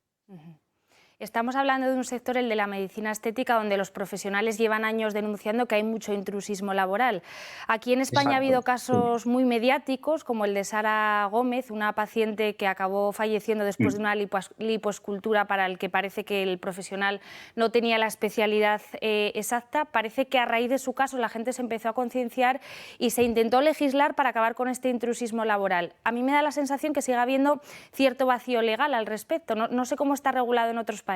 Estamos hablando de un sector, el de la medicina estética, donde los profesionales llevan años denunciando que hay mucho intrusismo laboral. Aquí en España ha habido casos muy mediáticos, como el de Sara Gómez, una paciente que acabó falleciendo después de una lipoescultura para el que parece que el profesional no tenía la especialidad exacta. Parece que a raíz de su caso la gente se empezó a concienciar y se intentó legislar para acabar con este intrusismo laboral. A mí me da la sensación que sigue habiendo cierto vacío legal al respecto. No sé cómo está regulado en otros países.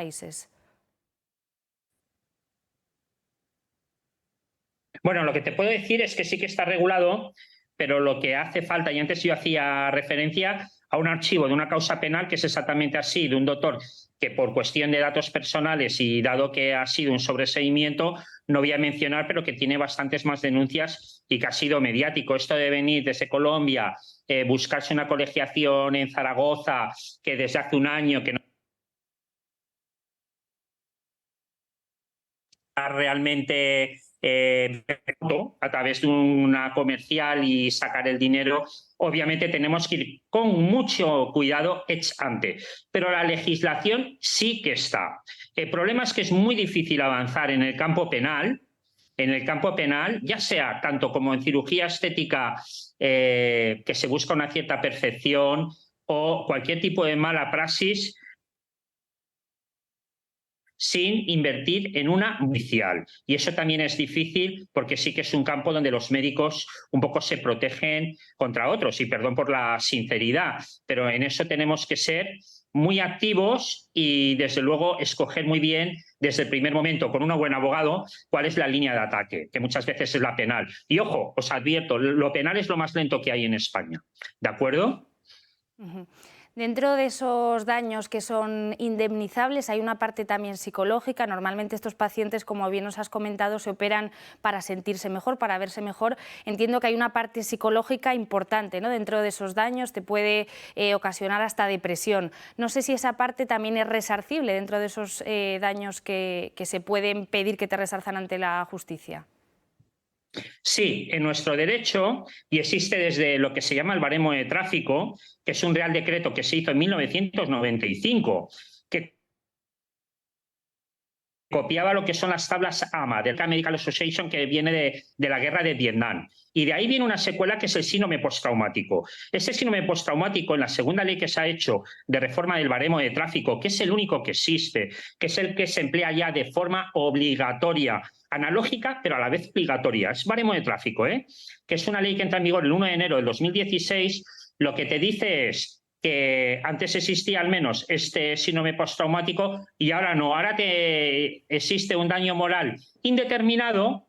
Bueno, lo que te puedo decir es que sí que está regulado, pero lo que hace falta, y antes yo hacía referencia a un archivo de una causa penal que es exactamente así, de un doctor que por cuestión de datos personales y dado que ha sido un sobreseimiento, no voy a mencionar, pero que tiene bastantes más denuncias y que ha sido mediático. Esto de venir desde Colombia, buscarse una colegiación en Zaragoza, que desde hace un año que no realmente a través de una comercial y sacar el dinero, obviamente tenemos que ir con mucho cuidado ex ante, pero la legislación sí que está. El problema es que es muy difícil avanzar en el campo penal, ya sea tanto como en cirugía estética, que se busca una cierta perfección, o cualquier tipo de mala praxis, sin invertir en una judicial. Y eso también es difícil porque sí que es un campo donde los médicos un poco se protegen contra otros, y perdón por la sinceridad, pero en eso tenemos que ser muy activos y desde luego escoger muy bien desde el primer momento con un buen abogado cuál es la línea de ataque, que muchas veces es la penal. Y ojo, os advierto, lo penal es lo más lento que hay en España, ¿de acuerdo? Dentro de esos daños que son indemnizables hay una parte también psicológica. Normalmente estos pacientes, como bien nos has comentado, se operan para sentirse mejor, para verse mejor. Entiendo que hay una parte psicológica importante, ¿no? Dentro de esos daños te puede ocasionar hasta depresión. No sé si esa parte también es resarcible dentro de esos daños que se pueden pedir que te resarzan ante la justicia. Sí, en nuestro derecho, y existe desde lo que se llama el baremo de tráfico, que es un Real Decreto que se hizo en 1995, que copiaba lo que son las tablas AMA, del American Medical Association, que viene de la guerra de Vietnam. Y de ahí viene una secuela que es el síndrome postraumático. Ese síndrome postraumático, en la segunda ley que se ha hecho de reforma del baremo de tráfico, que es el único que existe, que es el que se emplea ya de forma obligatoria, analógica, pero a la vez obligatoria. Es baremo de tráfico, que es una ley que entra en vigor el 1 de enero del 2016. Lo que te dice es que antes existía al menos este síndrome postraumático y ahora no. Ahora existe un daño moral indeterminado,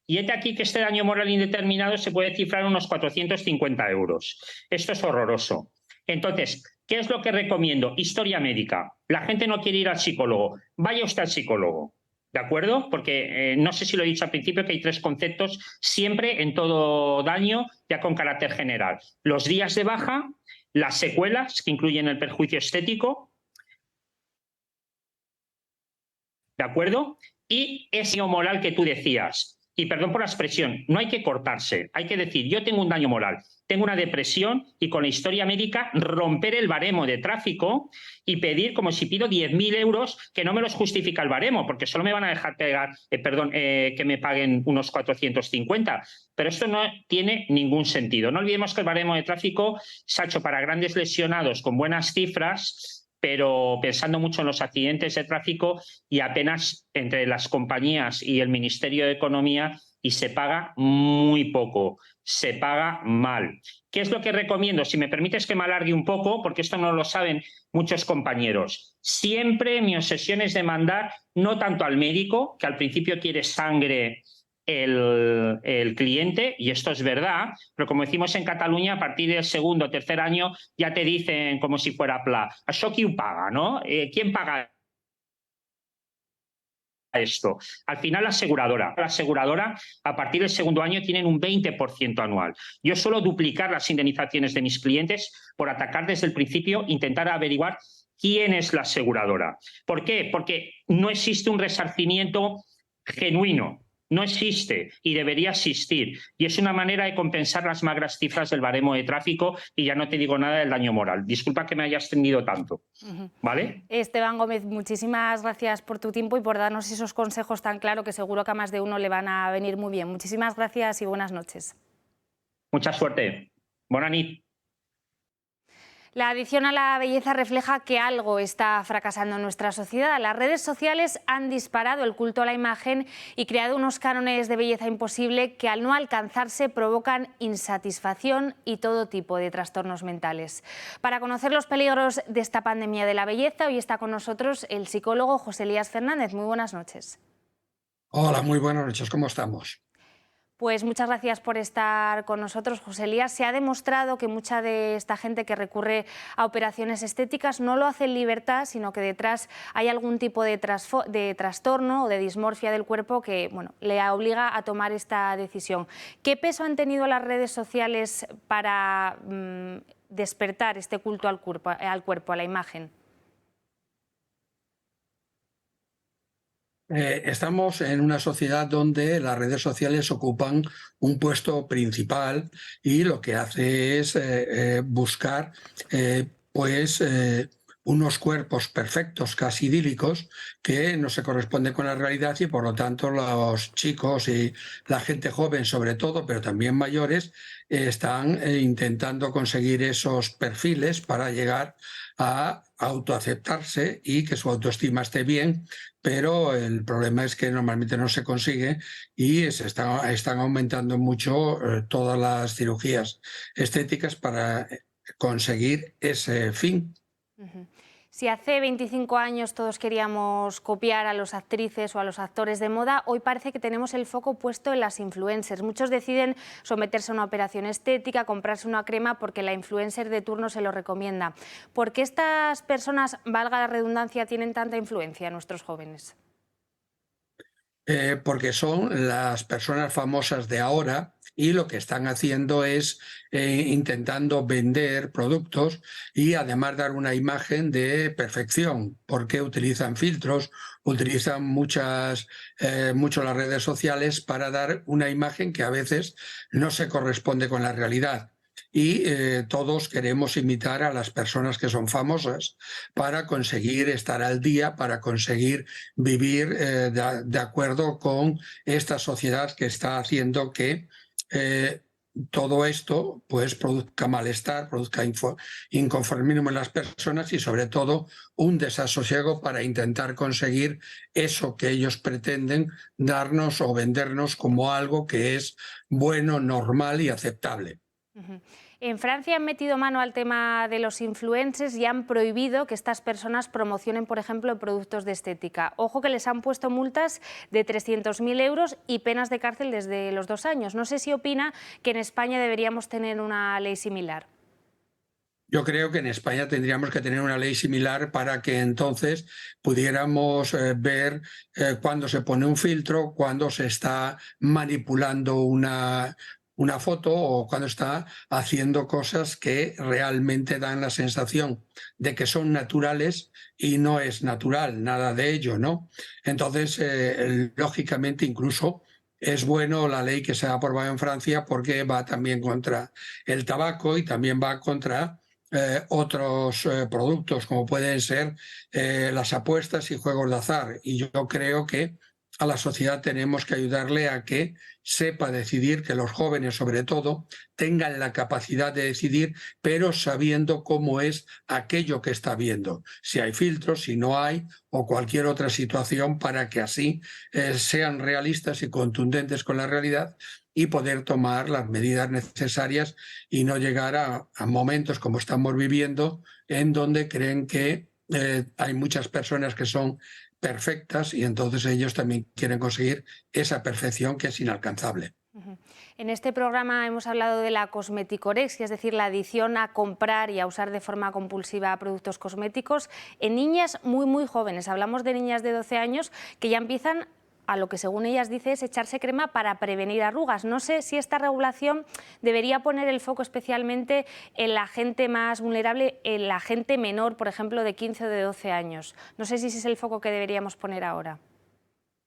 y este aquí que este daño moral indeterminado se puede cifrar en unos 450 euros. Esto es horroroso. Entonces, ¿qué es lo que recomiendo? Historia médica. La gente no quiere ir al psicólogo. Vaya usted al psicólogo. ¿De acuerdo? Porque no sé si lo he dicho al principio, que hay tres conceptos siempre en todo daño, ya con carácter general. Los días de baja, las secuelas, que incluyen el perjuicio estético, ¿de acuerdo? Y ese daño moral que tú decías. Y perdón por la expresión, no hay que cortarse, hay que decir, yo tengo un daño moral, tengo una depresión, y con la historia médica romper el baremo de tráfico y pedir, como si pido 10.000 euros, que no me los justifica el baremo, porque solo me van a dejar pegar, que me paguen unos 450. Pero esto no tiene ningún sentido. No olvidemos que el baremo de tráfico se ha hecho para grandes lesionados con buenas cifras, pero pensando mucho en los accidentes de tráfico, y apenas entre las compañías y el Ministerio de Economía y se paga muy poco, se paga mal. ¿Qué es lo que recomiendo? Si me permites que me alargue un poco, porque esto no lo saben muchos compañeros. Siempre mi obsesión es demandar no tanto al médico, que al principio quiere sangre el cliente, y esto es verdad, pero como decimos en Cataluña, a partir del segundo o tercer año ya te dicen como si fuera pla. ¿Això qui ho paga, no? ¿Quién paga esto? Al final la aseguradora. La aseguradora a partir del segundo año tienen un 20% anual. Yo suelo duplicar las indemnizaciones de mis clientes por atacar desde el principio, intentar averiguar quién es la aseguradora. ¿Por qué? Porque no existe un resarcimiento genuino. No existe y debería existir. Y es una manera de compensar las magras cifras del baremo de tráfico, y ya no te digo nada del daño moral. Disculpa que me haya extendido tanto. ¿Vale? Esteban Gómez, muchísimas gracias por tu tiempo y por darnos esos consejos tan claros que seguro que a más de uno le van a venir muy bien. Muchísimas gracias y buenas noches. Mucha suerte. Bona nit. La adicción a la belleza refleja que algo está fracasando en nuestra sociedad. Las redes sociales han disparado el culto a la imagen y creado unos cánones de belleza imposible que, al no alcanzarse, provocan insatisfacción y todo tipo de trastornos mentales. Para conocer los peligros de esta pandemia de la belleza, hoy está con nosotros el psicólogo José Elías Fernández. Muy buenas noches. Hola, muy buenas noches. ¿Cómo estamos? Pues muchas gracias por estar con nosotros, José Elías. Se ha demostrado que mucha de esta gente que recurre a operaciones estéticas no lo hace en libertad, sino que detrás hay algún tipo de trastorno o de dismorfia del cuerpo que, bueno, le obliga a tomar esta decisión. ¿Qué peso han tenido las redes sociales para despertar este culto al cuerpo, a la imagen? Estamos en una sociedad donde las redes sociales ocupan un puesto principal y lo que hace es buscar unos cuerpos perfectos, casi idílicos, que no se corresponden con la realidad, y por lo tanto los chicos y la gente joven sobre todo, pero también mayores, están intentando conseguir esos perfiles para llegar a autoaceptarse y que su autoestima esté bien, pero el problema es que normalmente no se consigue y están aumentando mucho todas las cirugías estéticas para conseguir ese fin. Si hace 25 años todos queríamos copiar a las actrices o a los actores de moda, hoy parece que tenemos el foco puesto en las influencers. Muchos deciden someterse a una operación estética, comprarse una crema porque la influencer de turno se lo recomienda. ¿Por qué estas personas, valga la redundancia, tienen tanta influencia en nuestros jóvenes? Porque son las personas famosas de ahora y lo que están haciendo es intentando vender productos y además dar una imagen de perfección, porque utilizan filtros, utilizan mucho las redes sociales para dar una imagen que a veces no se corresponde con la realidad. Y todos queremos imitar a las personas que son famosas para conseguir estar al día, para conseguir vivir de acuerdo con esta sociedad que está haciendo que todo esto pues produzca malestar, produzca inconformismo en las personas y sobre todo un desasosiego para intentar conseguir eso que ellos pretenden darnos o vendernos como algo que es bueno, normal y aceptable. En Francia han metido mano al tema de los influencers y han prohibido que estas personas promocionen, por ejemplo, productos de estética. Ojo que les han puesto multas de 300.000 euros y penas de cárcel desde los 2 años. No sé si opina que en España deberíamos tener una ley similar. Yo creo que en España tendríamos que tener una ley similar para que entonces pudiéramos ver cuándo se pone un filtro, cuándo se está manipulando una foto o cuando está haciendo cosas que realmente dan la sensación de que son naturales y no es natural nada de ello, ¿no? Entonces, lógicamente, incluso es bueno la ley que se ha aprobado en Francia porque va también contra el tabaco y también va contra otros productos como pueden ser las apuestas y juegos de azar. Y yo creo que a la sociedad tenemos que ayudarle a que sepa decidir, que los jóvenes sobre todo tengan la capacidad de decidir, pero sabiendo cómo es aquello que está viendo, si hay filtros, si no hay, o cualquier otra situación, para que así sean realistas y contundentes con la realidad y poder tomar las medidas necesarias y no llegar a momentos como estamos viviendo en donde creen que hay muchas personas que son perfectas y entonces ellos también quieren conseguir esa perfección que es inalcanzable. En este programa hemos hablado de la cosmeticorexia, es decir, la adicción a comprar y a usar de forma compulsiva productos cosméticos en niñas muy jóvenes. Hablamos de niñas de 12 años que ya empiezan a lo que según ellas dice es echarse crema para prevenir arrugas. No sé si esta regulación debería poner el foco especialmente en la gente más vulnerable, en la gente menor, por ejemplo, de 15 o de 12 años. No sé si ese es el foco que deberíamos poner ahora.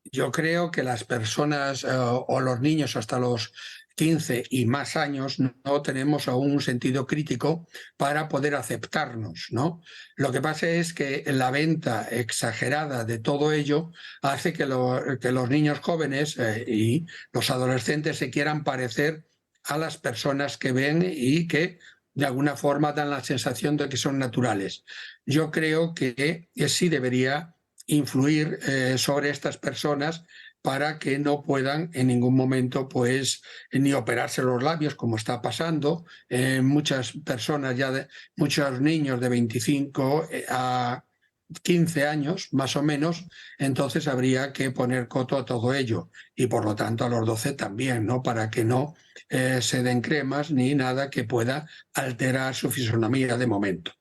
Yo creo que las personas o los niños hasta los 15 y más años no tenemos aún un sentido crítico para poder aceptarnos, ¿no? Lo que pasa es que la venta exagerada de todo ello hace que los niños jóvenes y los adolescentes se quieran parecer a las personas que ven y que de alguna forma dan la sensación de que son naturales. Yo creo que sí debería influir sobre estas personas para que no puedan en ningún momento pues ni operarse los labios, como está pasando. Muchas personas muchos niños de 25 a 15 años más o menos, entonces habría que poner coto a todo ello y por lo tanto a los 12 también, ¿no? Para que no se den cremas ni nada que pueda alterar su fisonomía de momento.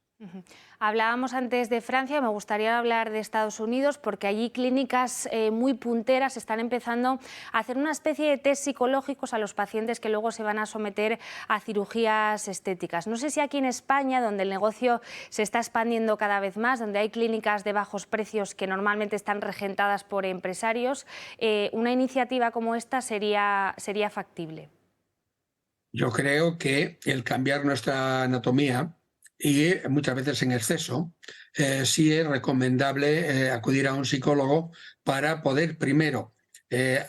Hablábamos antes de Francia, me gustaría hablar de Estados Unidos porque allí clínicas muy punteras están empezando a hacer una especie de test psicológicos a los pacientes que luego se van a someter a cirugías estéticas. No sé si aquí en España, donde el negocio se está expandiendo cada vez más, donde hay clínicas de bajos precios que normalmente están regentadas por empresarios, una iniciativa como esta sería factible. Yo creo que el cambiar nuestra anatomía y muchas veces en exceso, sí es recomendable acudir a un psicólogo para poder primero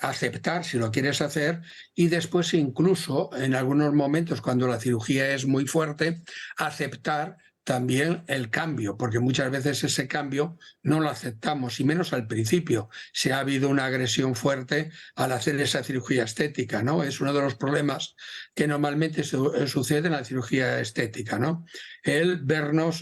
aceptar si lo quieres hacer y después incluso en algunos momentos cuando la cirugía es muy fuerte, aceptar también el cambio, porque muchas veces ese cambio no lo aceptamos, y menos al principio, si ha habido una agresión fuerte al hacer esa cirugía estética, ¿no? Es uno de los problemas que normalmente sucede en la cirugía estética, ¿no? El vernos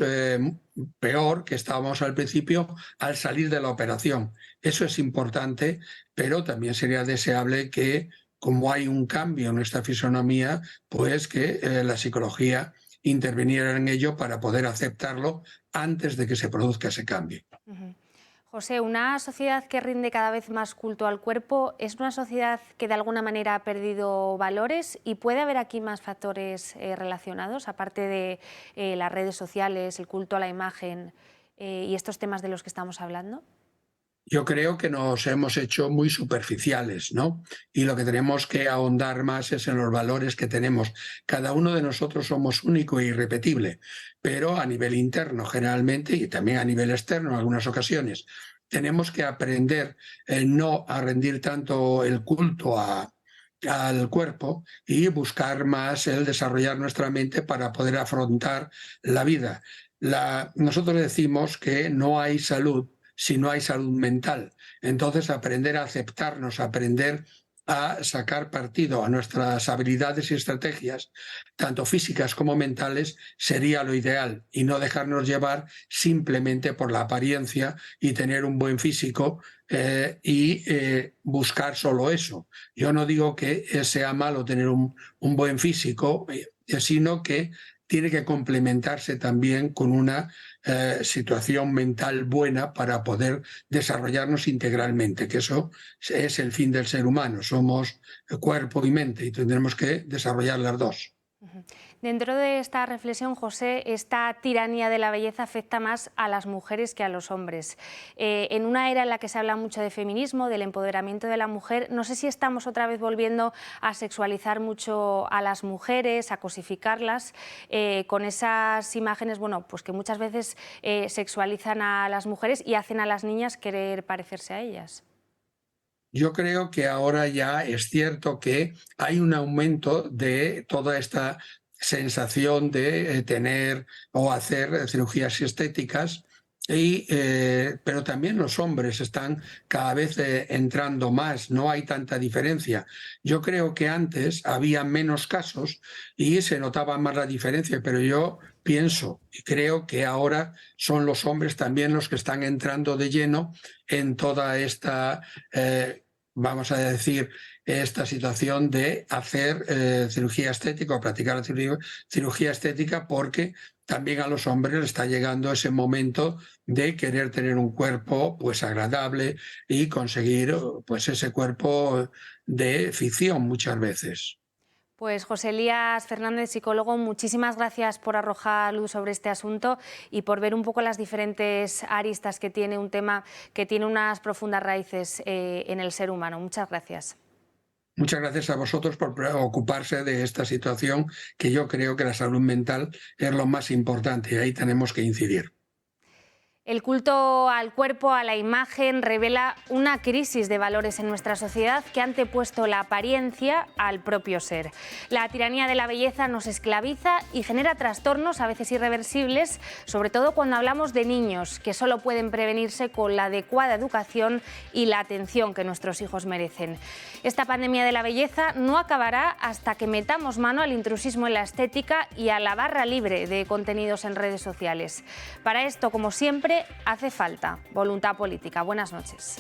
peor que estábamos al principio al salir de la operación. Eso es importante, pero también sería deseable que, como hay un cambio en nuestra fisonomía, pues que la psicología interviniera en ello para poder aceptarlo antes de que se produzca ese cambio. José, una sociedad que rinde cada vez más culto al cuerpo es una sociedad que de alguna manera ha perdido valores, y puede haber aquí más factores relacionados, aparte de las redes sociales, el culto a la imagen y estos temas de los que estamos hablando. Yo creo que nos hemos hecho muy superficiales, ¿no? Y lo que tenemos que ahondar más es en los valores que tenemos. Cada uno de nosotros somos único e irrepetible, pero a nivel interno generalmente y también a nivel externo en algunas ocasiones. Tenemos que aprender no a rendir tanto el culto al cuerpo y buscar más el desarrollar nuestra mente para poder afrontar la vida. Nosotros decimos que no hay salud si no hay salud mental. Entonces, aprender a aceptarnos, aprender a sacar partido a nuestras habilidades y estrategias, tanto físicas como mentales, sería lo ideal, y no dejarnos llevar simplemente por la apariencia y tener un buen físico y buscar solo eso. Yo no digo que sea malo tener un buen físico, sino que tiene que complementarse también con una situación mental buena para poder desarrollarnos integralmente, que eso es el fin del ser humano. Somos cuerpo y mente y tendremos que desarrollar las dos. Dentro de esta reflexión, José, esta tiranía de la belleza afecta más a las mujeres que a los hombres. En una era en la que se habla mucho de feminismo, del empoderamiento de la mujer, no sé si estamos otra vez volviendo a sexualizar mucho a las mujeres, a cosificarlas, con esas imágenes, bueno, pues que muchas veces sexualizan a las mujeres y hacen a las niñas querer parecerse a ellas. yo creo que ahora ya es cierto que hay un aumento de toda esta sensación de tener o hacer cirugías estéticas, pero también los hombres están cada vez entrando más, no hay tanta diferencia. Yo creo que antes había menos casos y se notaba más la diferencia, pero yo pienso y creo que ahora son los hombres también los que están entrando de lleno en toda esta, vamos a decir, esta situación de hacer cirugía estética o practicar la cirugía estética, porque también a los hombres les está llegando ese momento de querer tener un cuerpo pues agradable y conseguir pues ese cuerpo de ficción muchas veces. Pues José Elías Fernández, psicólogo, muchísimas gracias por arrojar luz sobre este asunto y por ver un poco las diferentes aristas que tiene un tema que tiene unas profundas raíces en el ser humano. Muchas gracias. Muchas gracias a vosotros por ocuparse de esta situación, que yo creo que la salud mental es lo más importante y ahí tenemos que incidir. El culto al cuerpo, a la imagen, revela una crisis de valores en nuestra sociedad que ha antepuesto la apariencia al propio ser. La tiranía de la belleza nos esclaviza y genera trastornos a veces irreversibles, sobre todo cuando hablamos de niños, que solo pueden prevenirse con la adecuada educación y la atención que nuestros hijos merecen. Esta pandemia de la belleza no acabará hasta que metamos mano al intrusismo en la estética y a la barra libre de contenidos en redes sociales. Para esto, como siempre, hace falta voluntad política. Buenas noches.